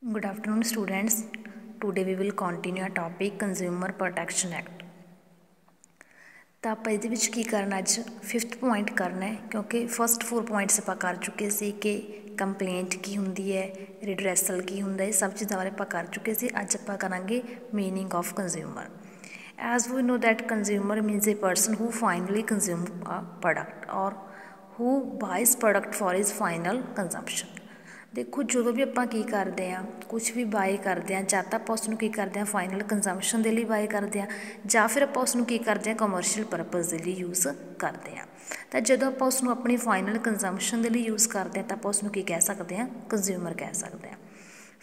Good afternoon students. Today we will continue our topic Consumer Protection Act. ਤਾਂ ਆਪਾਂ ਇਹਦੇ ਵਿੱਚ ਕੀ ਕਰਨਾ ਅੱਜ 5th ਪੁਆਇੰਟ ਕਰਨਾ ਹੈ ਕਿਉਂਕਿ ਫਸਟ 4 ਪੁਆਇੰਟਸ ਆਪਾਂ ਕਰ ਚੁੱਕੇ ਸੀ ਕਿ ਕੰਪਲੇਂਟ ਕੀ ਹੁੰਦੀ ਹੈ, ਰਿਡਰੈਸਲ ਕੀ ਹੁੰਦਾ ਹੈ, ਸਭ ਚੀਜ਼ਾਂ ਬਾਰੇ ਆਪਾਂ ਕਰ ਚੁੱਕੇ ਸੀ। ਅੱਜ ਆਪਾਂ ਕਰਾਂਗੇ meaning of consumer. As we know that consumer means a person who finally consumes a product or who buys product for his final consumption। देखो जो भी ਆਪਾਂ ਕੀ ਕਰਦੇ ਹਾਂ, ਕੁਛ ਵੀ ਬਾਏ ਕਰਦੇ ਹਾਂ, ਜਾਂ ਤਾਂ ਆਪਾਂ ਉਸ ਨੂੰ ਕੀ ਕਰਦੇ ਹਾਂ ਫਾਈਨਲ ਕੰਜ਼ੰਪਸ਼ਨ ਦੇ ਲਈ ਬਾਏ ਕਰਦੇ ਹਾਂ, ਜਾਂ ਫਿਰ ਆਪਾਂ ਉਸ ਨੂੰ ਕੀ ਕਰਦੇ ਹਾਂ ਕਮਰਸ਼ੀਅਲ ਪਰਪਸ ਦੇ ਲਈ ਯੂਜ਼ ਕਰਦੇ ਹਾਂ। ਤਾਂ ਜਦੋਂ ਆਪਾਂ ਉਸ ਨੂੰ ਆਪਣੀ ਫਾਈਨਲ ਕੰਜ਼ੰਪਸ਼ਨ ਦੇ ਲਈ ਯੂਜ਼ ਕਰਦੇ ਹਾਂ ਤਾਂ ਆਪਾਂ ਉਸ ਨੂੰ ਕੀ ਕਹਿ ਸਕਦੇ ਹਾਂ, ਕੰਜ਼ਿਊਮਰ ਕਹਿ ਸਕਦੇ ਹਾਂ।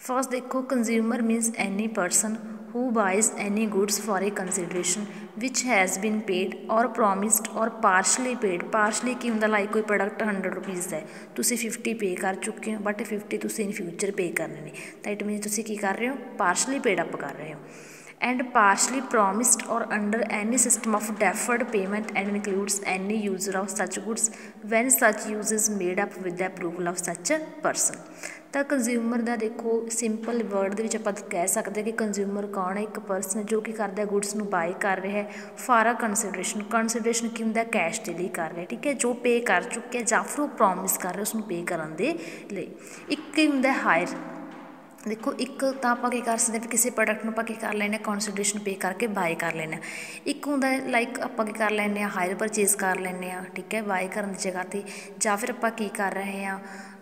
फर्स्ट देखो consumer means any person who buys any goods for a consideration which has been paid or promised or partly paid. Partly की होंदा लाइक कोई प्रोडक्ट 100 रुपीज़ है, तुसी 50 पे कर चुके हो बट 50 तुसी इन फ्यूचर पे करने ने, तो इट मीन तुसी की कर रहे हो पार्शली पेड अप कर रहे हो। And partially promised or under any system of deferred payment and includes any user of such goods when such use is made up with the approval of such a person। ਤਾਂ consumer ਦਾ ਦੇਖੋ simple word ਦੇ ਵਿੱਚ ਆਪਾਂ ਕਹਿ ਸਕਦੇ ਕਿ consumer ਕੌਣ ਹੈ, ਇੱਕ ਪਰਸਨ ਜੋ ਕੀ ਕਰਦਾ ਗੁੱਡਸ ਨੂੰ ਬਾਏ ਕਰ ਰਿਹਾ ਹੈ ਫਾਰ ਅ ਕੰਸੀਡਰੇਸ਼ਨ। ਕੰਸੀਡਰੇਸ਼ਨ ਕੀ ਹੁੰਦਾ, ਕੈਸ਼ ਦੇ ਲਈ ਕਰ ਰਿਹਾ, ਠੀਕ ਹੈ, ਜੋ ਪੇ ਕਰ ਚੁੱਕਿਆ ਜਾਂ ਫਿਰ ਉਹ ਪ੍ਰੋਮਿਸ ਕਰ ਰਿਹਾ ਉਸ ਨੂੰ ਪੇ ਕਰਨ ਦੇ ਲਈ। ਇੱਕ ਹੀ ਹੁੰਦਾ ਹਾਇਰ। देखो एक तो आप कर सकते हैं किसी प्रोडक्ट में आप कर लें कंसीडरेशन पे करके बाय कर लेना। एक होंगे लाइक आप कर लें हायर परचेज कर लें, ठीक है, बाय करने की जगह पर, या फिर आप कर रहे हैं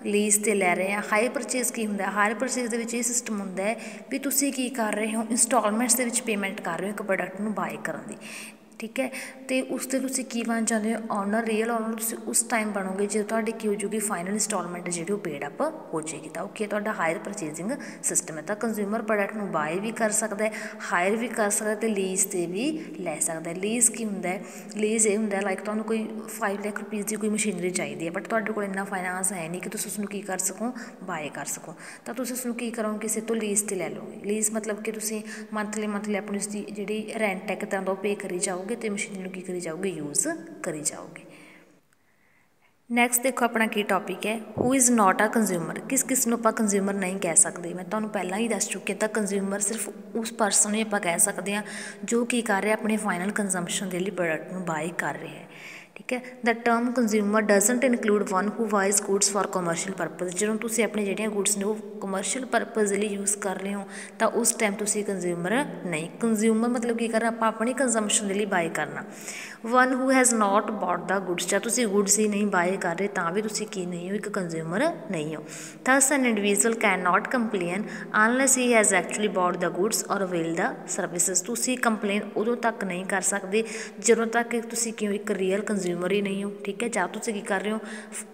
लीज से लै रहे हैं। हायर परचेज की होंगे, हायर परचेज के सिस्टम होंगे भी तुसी की कर रहे हो इंस्टॉलमेंट्स के पेमेंट कर रहे हो एक प्रोडक्ट में बाय करने की, ठीक है। तो उससे तुसी की बन जाते हो ऑनर, रियल ऑनर तुसी उस टाइम बनोगे जो तुहाडी की हो जूगी फाइनल इंस्टॉलमेंट जी पेड अप हो जाएगी। तो ओके तुहाडा हायर परचेजिंग सिस्टम है। तो कंज्यूमर प्रोडक्ट में बाय भी कर सकता है, हायर भी कर सकता है, तो लीज से भी लै सकता है। लीज की होंगे, लीज ये होंगे लाइक तुहानूं कोई 5 लाख रुपीज़ की कोई मशीनरी चाहिए है बट तुहाडे कोल इन्ना फाइनांस है नहीं कि तुसीं उसनूं की कर सको बाय कर सको, तो तुसीं उसनूं की करोगे किसी तो लीज से लै लोगे। लीज मतलब कि तुसीं मंथली अपनी उसकी जिहड़ी रेंट है एक तरह का पे करी जाओगे तो मशीनरी की करी जाओगे यूज़ करी जाओगे। नैक्सट देखो अपना की टॉपिक है who is not a consumer. किस नूं आपां कंज्यूमर नहीं कह सकते। मैं तुहानूं पहलां ही दस चुकी तो कंज्यूमर सिर्फ उस परसन नूं आपां कह सकते हैं जो की कर रहा अपने फाइनल कंजम्पशन के लिए प्रोडक्ट नूं बाय कर रहा है, ठीक है। The term consumer doesn't include one who buys goods for commercial purpose. जो तुसी अपने जिहड़ियां गुड्स ने वो कमर्शियल परपज़ के लिए यूज़ कर रहे हो तो उस टाइम तुसी कंज्यूमर नहीं। कंज्यूमर मतलब की करना आप अपनी कंजम्पशन के लिए बाय करना। One who has not bought the goods, चाहे तुसी गुड्स ही नहीं बाय कर रहे तो भी तुसी की नहीं हो, एक कंज्यूमर नहीं हो। Thus an individual can not complain unless he has actually bought the goods और अवेल द सर्विसिज। तुसी कंप्लेन उदों तक नहीं कर सकते ਜਦੋਂ तक तुसी क्यों एक रियल कंज्यूमर ही नहीं हो, ठीक है। ਜਾਂ ਤੁਸੀਂ ਕੀ ਕਰ ਰਹੇ ਹੋ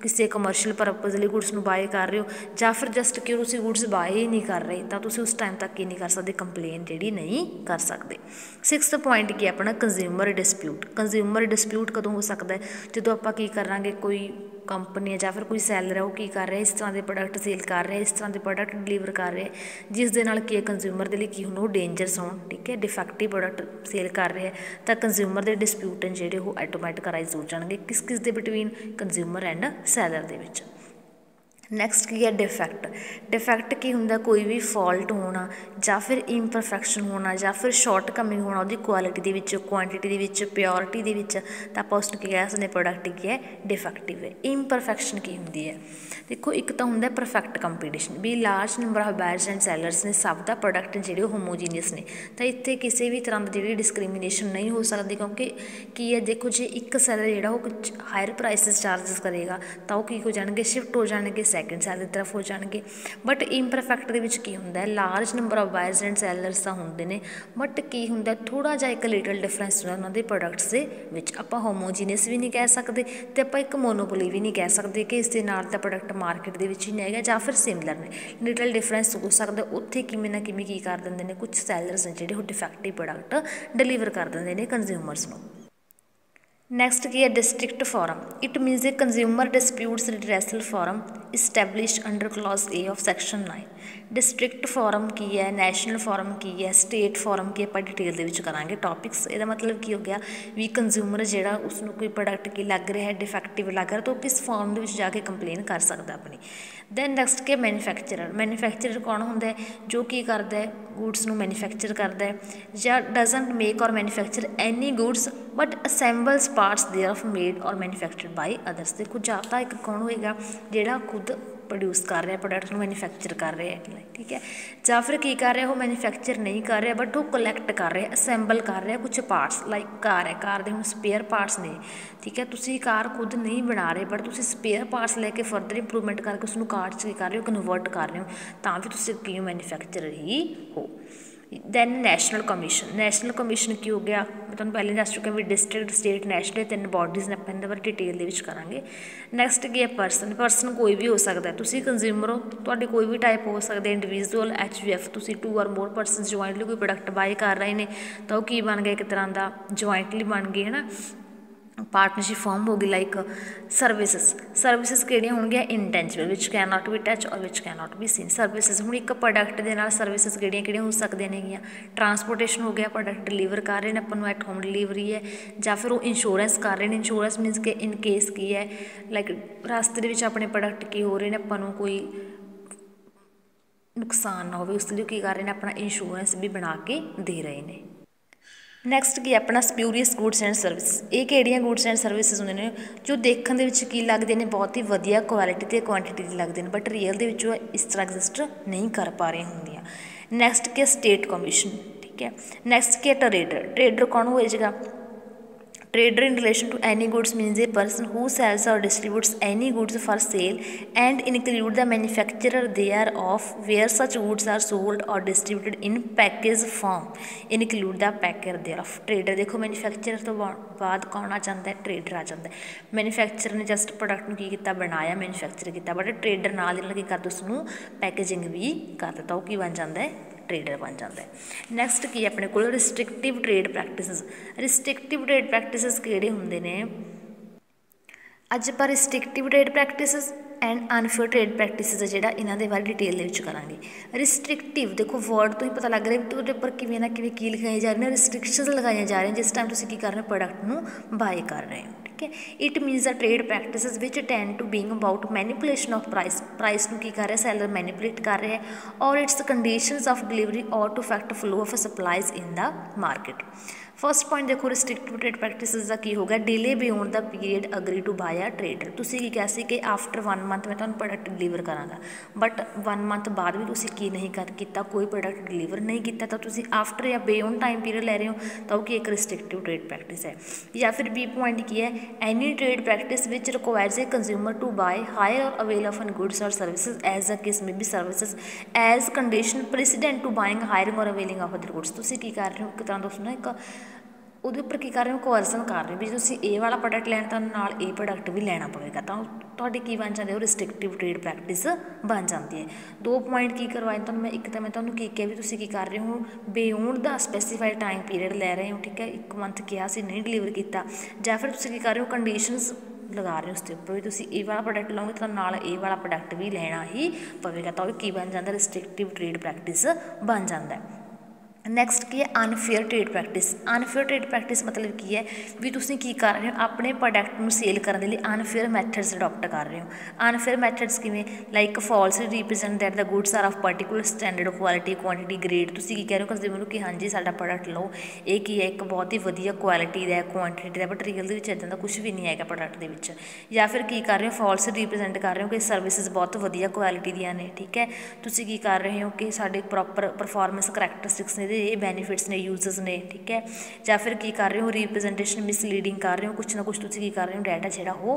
ਕਿਸੇ ਕਮਰਸ਼ੀਅਲ ਪਰਪਸ ਲਈ ਗੁੱਡਸ ਨੂੰ ਬਾਏ ਕਰ ਰਹੇ ਹੋ ਜਾਂ ਫਿਰ ਜਸਟ ਕਿ ਤੁਸੀਂ ਗੁੱਡਸ ਬਾਏ ਹੀ ਨਹੀਂ ਕਰ ਰਹੇ ਤਾਂ ਤੁਸੀਂ ਉਸ ਟਾਈਮ ਤੱਕ ਕੀ ਨਹੀਂ ਕਰ ਸਕਦੇ, ਕੰਪਲੇਨ ਜਿਹੜੀ ਨਹੀਂ ਕਰ ਸਕਦੇ। 6th ਪੁਆਇੰਟ ਕੀ ਆਪਣਾ ਕੰਜ਼ਿਊਮਰ ਡਿਸਪਿਊਟ। ਕੰਜ਼ਿਊਮਰ ਡਿਸਪਿਊਟ ਕਦੋਂ ਹੋ ਸਕਦਾ ਹੈ ਜਦੋਂ ਆਪਾਂ ਕੀ ਕਰਾਂਗੇ ਕੋਈ कंपनी है ਜਾਂ फिर कोई सैलर है वो की कर रहा है इस तरह के प्रोडक्ट सेल कर रहा है, इस तरह के प्रोडक्ट डिलीवर कर रहे हैं जिस दे नाल की कंज्यूमर के लिए की होना डेंजरस हो, ठीक है, डिफेक्टिव प्रोडक्ट सेल कर रहे हैं तो कंज्यूमर के डिस्प्यूट हैं जोड़े वो ऑटोमैटिक राइज हो जाएंगे किस दे बिटवीन कंज्यूमर एंड सैलर दे विच। नैक्सट की है डिफैक्ट। डिफैक्ट की होंगे कोई भी फॉल्ट होना या फिर इम्परफेक्शन होना या फिर शॉर्ट कमिंग होना उसकी क्वालिटी के क्वांटिटी के प्योरिटी के, तो आप उसको कह सकते प्रोडक्ट की है डिफैक्टिव है। इम्परफेक्शन की होंगी है देखो एक तो होंगे परफेक्ट कंपीटिशन भी large number of buyers and sellers ने सब का प्रोडक्ट जो होमोजीनियस ने तो इतने किसी भी तरह की जी डिस्क्रिमिनेशन नहीं हो सकती क्योंकि की है देखो जो एक सैलर जो हायर प्राइसिस चार्जिस करेगा तो वो की हो जाएंगे शिफ्ट हो जाएंगे सैकेंड सैलर की तरफ हो जाएंगे। बट इम्परफेक्ट के होंगे large number of buyers and sellers तो होंगे ने बट की होंगे थोड़ा जा एक लिटल डिफरेंस उन्होंने प्रोडक्ट्स के आप होमोजीनियस भी नहीं कह सकते तो आप एक मोनोपोली भी नहीं कह सकते कि इस दे नाल दा प्रोडक्ट मार्केट के ही नहीं है या फिर सिमिलर ने लिटल डिफरेंस हो सकता उत्थे किवें ना किवें की कर देंगे ने कुछ सैलरस ने जिहड़े डिफेक्टिव प्रोडक्ट डिलीवर कर देंगे ने कंज्यूमरस नूं। नैक्सट की है district forum. It मीनस a consumer disputes redressal forum established under clause A of section 9। District forum की है, नैशनल फोरम की है, स्टेट फोरम की आप डिटेल के करांगे टॉपिक्स। यदा मतलब की हो गया भी कंज्यूमर जिहड़ा उसनूं कोई प्रोडक्ट की लग रहा है डिफेक्टिव लग रहा तो किस फॉर्म के जाके कंप्लेन कर सकता अपनी। दैन नैक्सट क्या मैन्युफैक्चरर। मैन्युफैक्चरर कौन होंदा है जो की करता है गुड्स नूं मैन्युफैक्चर करता है या doesn't make or manufacture any goods but assembles parts there made or manufactured by others. देखो जां तां एक कौन होएगा जिहड़ा खुद प्रोड्यूस कर रहा प्रोडक्ट मैन्युफैक्चर कर रहा है, ठीक है, या फिर की कर रहा वो मैन्युफैक्चर नहीं कर रहा बट वो कलैक्ट कर रहा असैंबल कर रहा कुछ पार्ट्स लाइक कार है, कार के हुण स्पेयर पार्ट्स ने, ठीक है, तुसीं कार खुद नहीं बना रहे बट तुसीं स्पेयर पार्ट्स लैके फरदर इंप्रूवमेंट करके उसनूं कार च कर रहे हो कन्वर्ट कर रहे हो तां भी तुसीं की मैन्युफैक्चरर ही हो। Then national commission. National commission की हो गया मैं तुहानूं पहले दस चुका भी डिस्ट्रिक्ट स्टेट नैशनल तीन बॉडीज़ ने अपन इहदे बारे डिटेल दे विच करांगे। नैक्सट की है पर्सन। पर्सन कोई भी हो सकता है, तुसीं कंज्यूमर हो, तुहाडे कोई भी टाइप हो सकते हैं, इंडिविजुअल HUF तुसीं 2 और मोर परसन जॉइंटली कोई प्रोडक्ट बाय कर रहे हैं तो वो की बन गया एक तरह का जॉइंटली बन गए है ना, पार्टनरशिप फॉर्म होगी। Like services. सर्विसिस किहड़ियां होणगियां intangible which can not be touch or which can not be seen. Services हुण एक प्रोडक्ट दे नाल सर्विसिस किहड़ियां हो सकदियां नेगियां। ट्रांसपोर्टेशन हो गया, प्रोडक्ट डिलीवर कर रहे हैं अपन एट होम डिलीवरी है, या फिर वो इंश्योरेंस कर रहे हैं। इंश्योरेंस मीनस कि इन केस की है लाइक रास्ते दे विच अपने प्रोडक्ट की हो रहे हैं अपन कोई नुकसान ना हो उस लिए की कर रहे हैं अपना इंश्योरेंस भी बना के दे रहे हैं। नैक्सट की अपना स्प्यूरीअस गुड्स एंड सर्विस। ये किहड़ियां गुड्स एंड सर्विसिज होंदे ने जो देखण दे विच की लगदे ने बहुत ही वधिया क्वालिटी ते क्वांटिटी दे लगदे ने बट रियल दे विच इस तरह एग्जिस्ट नहीं कर पा रही होंदियां। नैक्सट की स्टेट कमीशन, ठीक है। नैक्सट की ट्रेडर। ट्रेडर कौन हो जाएगा? Trader in relation to any goods means a person who sells or distributes any goods for sale and include the manufacturer thereof where such goods are sold or distributed in package form include the packer thereof। Trader देखो manufacturer तो बाद कौन आ जाता है? Trader आ जाता है। Manufacturer ने just product नूं की कीता बनाया मैन्युफैक्चर किया बट ट्रेडर नाल की करदा उसनूं पैकेजिंग भी कर दिता वो की बन जाता है? ट्रेडर बन जाता है। नैक्सट की अपने को restrictive trade practices. Restrictive trade practices किहड़े हुंदे ने? अज आपां restrictive trade practices and unfair trade practices जिहड़ा इन्हां दे बारे डिटेल दे विच करांगे। रिस्ट्रिक्टिव देखो वर्ड तो ही पता लग रहा है तुहाडे उपर किवें ना किवें की लिखाई जा रही है, रिस्ट्रिक्शनस लगाई जा रही हैं जिस टाइम तुसीं की कर रहे हो प्रोडक्ट नूं बाय कर रहे हो, ठीक है। It means the trade practices which tend to being about manipulation of price. Price नूं की कर रहा है सैलर मैनिपुलेट कर रहा है और its conditions of delivery or to effect flow of supplies in the market. First point देखो रिस्ट्रिक्टिव ट्रेड प्रैक्टिसिस का की होगा delay beyond the period agree to buy a trader. तुसीं की कहा सी कि आफ्टर 1 मंथ मैं तुहानूं प्रोडक्ट डिलीवर करांगा बट 1 मंथ बाद भी तुसीं की नहीं किया कोई प्रोडक्ट डिलीवर नहीं किया तो तुसीं आफ्टर या बियॉन्ड टाइम पीरियड ले रहे हो तो वो एक रिस्ट्रिक्टिव ट्रेड प्रैक्टिस है। या फिर बी पॉइंट की है any trade practice which requires a consumer to buy hire or avail of an goods or services as a case may be services as condition precedent to buying hiring or availing of other goods. तुसीं की कर रहे हो एक तरह दोस्तों ना एक ਉਹਦੇ ਉੱਪਰ ਕੀ ਕਰ ਰਹੇ ਹੋ ਕੋਅਰਜ਼ਨ ਕਰ ਰਹੇ ਹੋ ਵੀ ਤੁਸੀਂ ਇਹ ਵਾਲਾ ਪ੍ਰੋਡਕਟ ਲੈਣਾ ਤਾਂ ਨਾਲ ਇਹ ਪ੍ਰੋਡਕਟ ਵੀ ਲੈਣਾ ਪਵੇਗਾ ਤਾਂ ਤੁਹਾਡੀ ਕੀ ਬਣ ਜਾਂਦੀ ਹੈ ਉਹ ਰਿਸਟ੍ਰਿਕਟਿਵ ਟ੍ਰੇਡ ਪ੍ਰੈਕਟਿਸ ਬਣ ਜਾਂਦੀ ਹੈ। 2 ਪੁਆਇੰਟ ਕੀ ਕਰਵਾਏ ਤੁਹਾਨੂੰ ਮੈਂ, ਇੱਕ ਤਾਂ ਮੈਂ ਤੁਹਾਨੂੰ ਕੀ ਕਿਹਾ ਵੀ ਤੁਸੀਂ ਕੀ ਕਰ ਰਹੇ ਹੋ ਬਿਯੋਂਡ ਦਾ ਸਪੈਸੀਫਾਈਡ ਟਾਈਮ ਪੀਰੀਅਡ ਲੈ ਰਹੇ ਹੋ, ਠੀਕ ਹੈ, 1 ਮੰਥ ਕਿਹਾ ਸੀ ਨਹੀਂ ਡਿਲੀਵਰ ਕੀਤਾ, ਜਾਂ ਫਿਰ ਤੁਸੀਂ ਕੀ ਕਰ ਰਹੇ ਹੋ ਕੰਡੀਸ਼ਨਸ ਲਗਾ ਰਹੇ ਹੋ ਉਸ ਦੇ ਉੱਪਰ ਵੀ ਤੁਸੀਂ ਇਹ ਵਾਲਾ ਪ੍ਰੋਡਕਟ ਲਓਗੇ ਤਾਂ ਨਾਲ ਇਹ ਵਾਲਾ ਪ੍ਰੋਡਕਟ ਵੀ ਲੈਣਾ ਹੀ ਪਵੇਗਾ ਤਾਂ ਉਹ ਕੀ ਬਣ ਜਾਂਦਾ ਰਿਸਟ੍ਰਿਕਟਿਵ ਟ੍ਰੇਡ ਪ੍ਰੈਕਟਿਸ ਬਣ ਜਾਂਦਾ ਹੈ। नैक्सट की है unfair trade practice. Unfair trade practice मतलब की है भी तुसीं की कर रहे हो अपने प्रोडक्ट नूं सेल करने लिए अनफेयर मैथड्स अडॉप्ट कर रहे हो। अनफेयर मैथड्स किवें like falsely represent that the goods are of particular standard quality quantity grade. तुसीं की कह रहे हो कंज्यूमर कि हाँ जी साडा प्रोडक्ट लो ये की है एक बहुत ही वधिया क्वालिटी दा क्वांटिटी दा बट रियल दे विच इदां दा कुछ भी नहीं है प्रोडक्ट दे विच। या फिर की कर रहे हो फॉल्स रिप्रेजेंट कर रहे हो कि सर्विसिज बहुत वधिया क्वालिटी दियां ने, ठीक है, तुसीं की कर रहे हो कि साडे प्रॉपर परफॉर्मेंस करैक्टरिस्टिक्स ने ये बेनीफिट्स ने यूजर्स ने, ठीक है। या फिर की कर रहे हो रिप्रेजेंटेशन मिसलीडिंग कर रहे हो, कुछ ना कुछ तुसीं की कर रहे हो डाटा जिहड़ा वो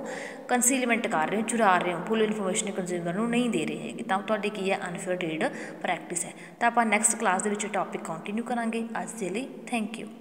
कंसीलमेंट कर रहे हो चुरा रहे हो, फुल इन्फॉर्मेशन कंज्यूमर नूं नहीं दे रहे हैं, तो तुहाडी की है अनफेयर ट्रेड प्रैक्टिस है। तो आपां next class they which topic continue करांगे। अज दे लई थैंक यू।